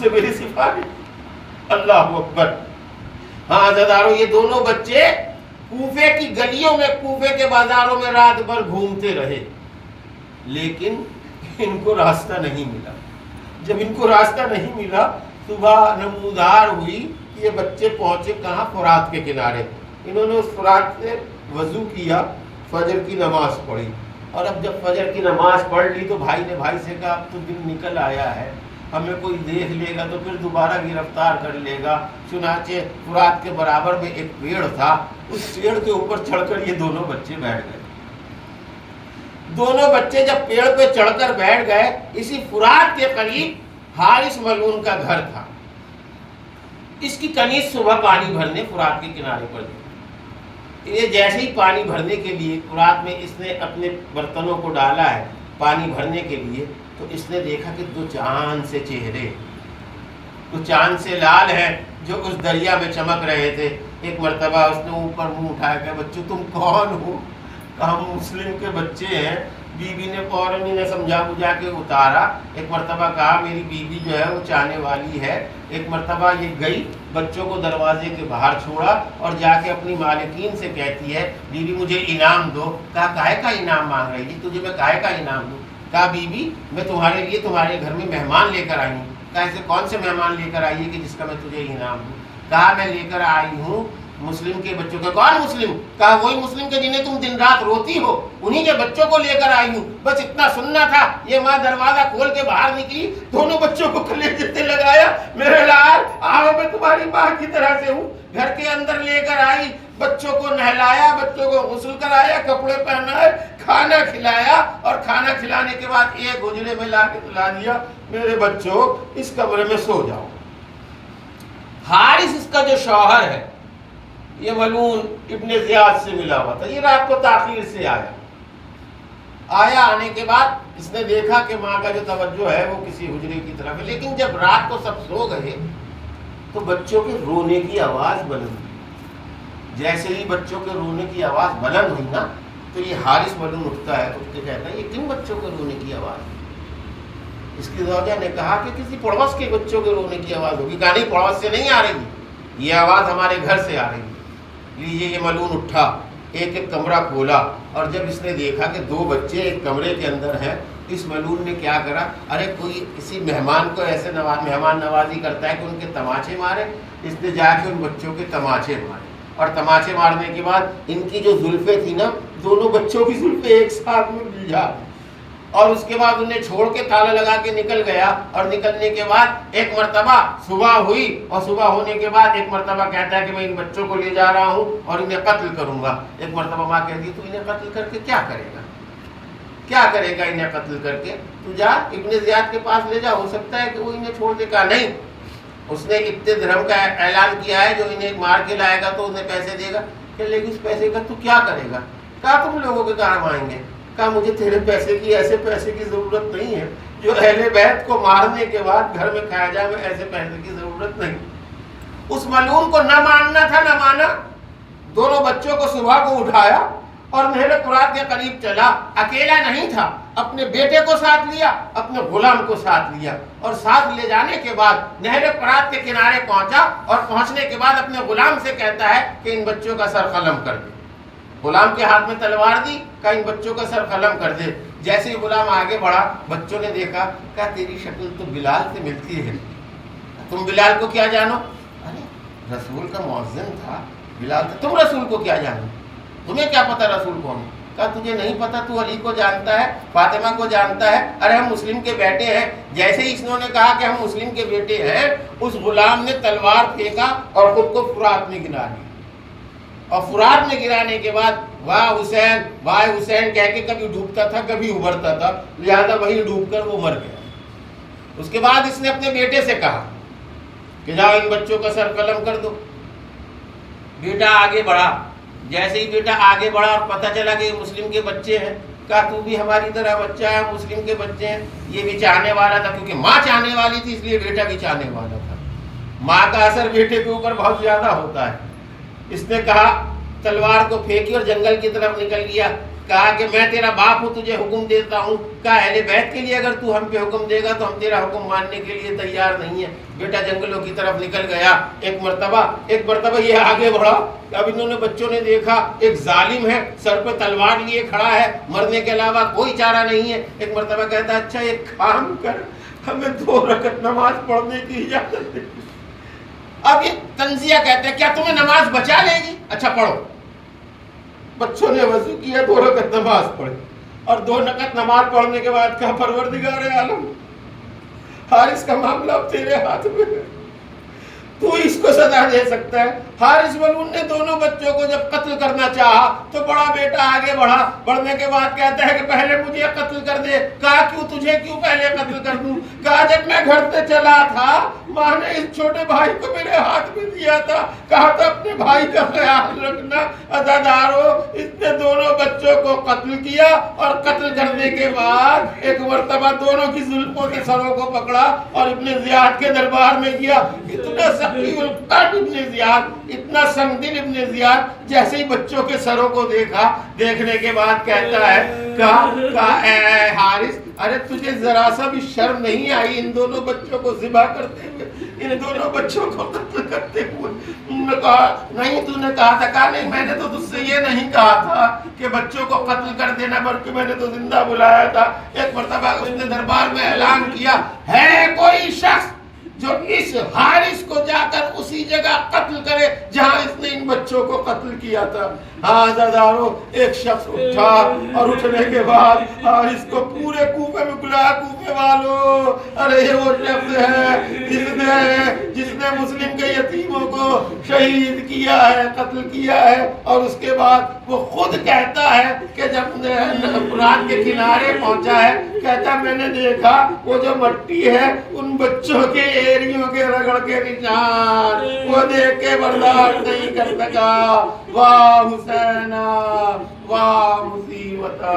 سے میری سفارش، اللہ اکبر۔ ہاں عزیزارو، یہ دونوں بچے کوفے کی گلیوں میں، کوفے کے بازاروں میں رات بھر گھومتے رہے، لیکن ان کو راستہ نہیں ملا۔ جب ان کو راستہ نہیں ملا، صبح نمودار ہوئی، یہ بچے پہنچے کہاں؟ فرات کے کنارے۔ انہوں نے اس فرات سے وضو کیا، فجر کی نماز پڑھی، اور اب جب فجر کی نماز پڑھ لی تو بھائی نے بھائی سے کہا اب تو دن نکل آیا ہے، ہمیں کوئی دیکھ لے گا تو پھر دوبارہ گرفتار کر لے گا۔ چنانچہ فرات کے برابر میں ایک پیڑ تھا، اس پیڑ کے اوپر چڑھ کر یہ دونوں بچے بیٹھ گئے۔ دونوں بچے جب پیڑ پہ چڑھ کر بیٹھ گئے، اسی فرات کے قریب حارث ملعون کا گھر تھا۔ اس کی کنیز صبح پانی بھرنے فرات کے کنارے پر گئی۔ یہ جیسے ہی پانی بھرنے کے لیے فرات میں اس نے اپنے برتنوں کو ڈالا ہے پانی بھرنے کے لیے، تو اس نے دیکھا کہ دو چاند سے چہرے، دو چاند سے لال ہیں جو اس دریا میں چمک رہے تھے۔ ایک مرتبہ اس نے اوپر منہ اٹھایا کہ بچوں تم کون ہو؟ کہا ہم مسلم کے بچے ہیں۔ بیوی نے فوراً انہیں سمجھا بجھا کے اتارا۔ ایک مرتبہ کہا میری بیوی جو ہے وہ چاہنے والی ہے۔ ایک مرتبہ یہ گئی، بچوں کو دروازے کے باہر چھوڑا اور جا کے اپنی مالکین سے کہتی ہے بیوی مجھے انعام دو۔ کہا کاہے کا انعام مانگ رہی ہے؟ تجھے میں کاہے کا انعام دوں؟ کہا بیوی میں تمہارے لیے تمہارے گھر میں مہمان لے کر آئی ہوں۔ کہا ایسے کون سے مہمان لے کر آئی ہے کہ جس کا میں تجھے انعام دوں؟ کہا میں لے کر آئی ہوں مسلم کے بچوں کا۔ کون مسلم؟ کہا وہی مسلم کے جنہیں تم دن رات روتی ہو، انہی کے بچوں کو لے کر آئی ہوں۔ بس اتنا سننا تھا۔ یہ ماں دروازہ کھول کے باہر نکلی، دونوں بچوں کو کلیجے سے لگایا، میرے لال آؤ میں تمہاری ماں کی طرح سے ہوں۔ گھر کے اندر لے کر آئی، بچوں کو نہلایا، بچوں کو غسل کرایا، کپڑے پہنائے، کھانا کھلایا، اور کھانا کھلانے کے بعد ایک حجرے میں لا کے سلا دیا، میرے بچوں اس کمرے میں سو جاؤ۔ حارث اس کا جو شوہر ہے یہ ملعون ابن زیاد سے ملا ہوا تھا۔ یہ رات کو تاخیر سے آیا، آنے کے بعد اس نے دیکھا کہ ماں کا جو توجہ ہے وہ کسی حجرے کی طرف ہے، لیکن جب رات کو سب سو گئے تو بچوں کے رونے کی آواز بلند ہوئی۔ جیسے ہی بچوں کے رونے کی آواز بلند ہوئی نا تو یہ حارث ملعون اٹھتا ہے، اٹھ کے کہتا ہے یہ کن بچوں کے رونے کی آواز ہے؟ اس کی زوجہ نے کہا کہ کسی پڑوس کے بچوں کے رونے کی آواز ہوگی۔ کہا نہیں، پڑوس سے نہیں آ رہی، یہ آواز ہمارے گھر سے آ رہی ہے۔ یہ ملعون اٹھا، ایک ایک کمرہ کھولا، اور جب اس نے دیکھا کہ دو بچے ایک کمرے کے اندر ہیں، اس ملعون نے کیا کرا، ارے کوئی کسی مہمان کو ایسے مہمان نوازی کرتا ہے کہ ان کے تماچے مارے۔ اس نے جا کے ان بچوں کے تماچے مارے، اور تماچے مارنے کے بعد ان کی جو زلفیں تھی نا، دونوں بچوں کی زلفیں ایک ساتھ میں مل جا، اور اس کے بعد انہیں چھوڑ کے تالا لگا کے نکل گیا۔ اور نکلنے کے بعد ایک مرتبہ صبح ہوئی، اور صبح ہونے کے بعد ایک مرتبہ کہتا ہے کہ میں ان بچوں کو لے جا رہا ہوں اور انہیں قتل کروں گا۔ ایک مرتبہ ماں کہتی ہے تو انہیں قتل کر کے کیا کرے گا؟ کیا کرے گا انہیں قتل کر کے؟ تو جا ابن زیاد کے پاس لے جا، ہو سکتا ہے کہ وہ انہیں چھوڑ دے۔ کہا نہیں، اس نے ابن درہم کا اعلان کیا ہے، جو انہیں مار کے لائے گا تو انہیں پیسے دے گا۔ کہ لیکن اس پیسے کا تو کیا کرے گا؟ کہا تم لوگوں کے کام آئیں گے۔ کہا مجھے تیرے پیسے کی، ایسے پیسے کی ضرورت نہیں ہے جو اہل بیت کو مارنے کے بعد گھر میں کھایا جائے، میں ایسے پیسے کی ضرورت نہیں۔ اس ملعون کو نہ ماننا تھا، نہ مانا۔ دونوں بچوں کو صبح کو اٹھایا اور نہر فرات کے قریب چلا۔ اکیلا نہیں تھا، اپنے بیٹے کو ساتھ لیا، اپنے غلام کو ساتھ لیا، اور ساتھ لے جانے کے بعد نہر فرات کے کنارے پہنچا، اور پہنچنے کے بعد اپنے غلام سے کہتا ہے کہ ان بچوں کا سر قلم کر دے۔ غلام کے ہاتھ میں تلوار دی، کہا ان بچوں کا سر قلم کر دے۔ جیسے ہی غلام آگے بڑھا، بچوں نے دیکھا، کہا تیری شکل تو بلال سے ملتی ہے، تم بلال کو کیا جانو؟ ارے رسول کا مؤذن تھا بلال، تم رسول کو کیا جانو؟ تمہیں کیا پتا رسول کون ہے؟ کہا تجھے نہیں پتا، تو علی کو جانتا ہے، فاطمہ کو جانتا ہے، ارے ہم مسلم کے بیٹے ہیں۔ جیسے ہی انہوں نے کہا کہ ہم مسلم کے بیٹے ہیں، اس غلام نے تلوار پھینکا اور خود کو فرات میں گرا دیا، اور فرات میں گرانے کے بعد واہ حسین واہ حسین کہہ کے کبھی ڈوبتا تھا کبھی ابھرتا تھا، لہذا وہیں ڈوب کر وہ مر گیا۔ اس کے بعد اس نے اپنے بیٹے سے کہا کہ جاؤ ان بچوں کا سر قلم کر دو۔ بیٹا آگے بڑھا، جیسے ہی بیٹا آگے بڑھا اور پتہ چلا کہ یہ مسلم کے بچے ہیں، کہا تو بھی ہماری طرح بچہ ہے، مسلم کے بچے ہیں۔ یہ بھی چاہنے والا تھا، کیونکہ ماں چاہنے والی تھی اس لیے بیٹا بھی چاہنے والا تھا۔ ماں کا اثر بیٹے کے اوپر بہت زیادہ ہوتا ہے۔ اس نے کہا، تلوار کو پھینکی اور جنگل کی طرف نکل گیا۔ کہا کہ میں تیرا باپ ہوں، تجھے حکم دیتا ہوں. کہا اہل بیت کے لیے اگر تو ہم پہ حکم دے گا تو ہم تیرا حکم ماننے کے لیے تیار نہیں ہے. بیٹا جنگلوں کی طرف نکل گیا. ایک مرتبہ یہ آگے بڑھا. اب انہوں نے بچوں نے دیکھا ایک ظالم ہے، سر پہ تلوار لیے کھڑا ہے، مرنے کے علاوہ کوئی چارہ نہیں ہے. ایک مرتبہ کہتا اچھا ایک کام کر، ہمیں 2 رکعت نماز پڑھنے کی اجازت دے. اب یہ تنزیہ کہتے ہیں کیا تمہیں نماز بچا لے گی؟ اچھا پڑھو. بچوں نے وضو کیا، 2 رکعت نماز پڑھی اور 2 رکعت نماز پڑھنے کے بعد کہا پروردگار عالم، حارث کا معاملہ اب تیرے ہاتھ میں ہے، تو اس کو سزا دے سکتا ہے. حارث ملعون نے دونوں بچوں کو جب قتل کرنا چاہا تو بڑا بیٹا آگے بڑھا. بڑھنے کے بعد کہتا ہے کہ پہلے مجھے قتل کر دے. کہا کیوں؟ تجھے کیوں پہلے قتل کر دوں؟ کہا جب میں گھر پہ چلا تھا ماں نے اس چھوٹے بھائی کو میرے ہاتھ میں دیا تھا، کہا تھا اپنے بھائی کا خیال رکھنا. عزادارو، اس نے دونوں بچوں کو قتل کیا اور قتل کرنے کے بعد ایک مرتبہ دونوں کی زلفوں کے سروں کو پکڑا اور ابن زیاد کے دربار میں گیا. اتنا سخی القلب ابن زیاد، اتنا سنگ دل ابن زیاد، جیسے ہی بچوں کے سروں کو دیکھا، دیکھنے کے بعد کہتا ہے کہا اے حارث، ارے تجھے ذرا سا بھی شرم نہیں آئی ان دونوں بچوں کو ذبح کرتے ہوئے، ان دونوں بچوں کو قتل کرتے ہوئے؟ انہوں نے کہا نہیں، تو نے کہا تھا. کہا نہیں، میں نے تو تجھ سے یہ نہیں کہا تھا کہ بچوں کو قتل کر دینا، بلکہ میں نے تو زندہ بلایا تھا. ایک مرتبہ اس نے دربار میں اعلان کیا ہے کوئی شخص جو اس حارث کو جا کر اسی جگہ قتل کرے جہاں اس نے ان بچوں کو قتل کیا تھا. ہاں عزادارو، ایک شخص اٹھا اور اٹھنے کے بعد حارث کو پورے کوفے میں بلایا. کوفے والو، ارے یہ وہ شخص ہے جس نے مسلم کے یتیموں کو شہید کیا ہے، قتل کیا ہے. اور اس کے بعد وہ خود کہتا ہے کہ جب فرات کے کنارے پہنچا ہے، کہتا میں نے دیکھا وہ جو مٹی ہے ان بچوں کے ایریوں کے رگڑ کے نشان، وہ دیکھ کے برداشت نہیں کر سکا. واہ حسینہ، واہ مصیبتہ.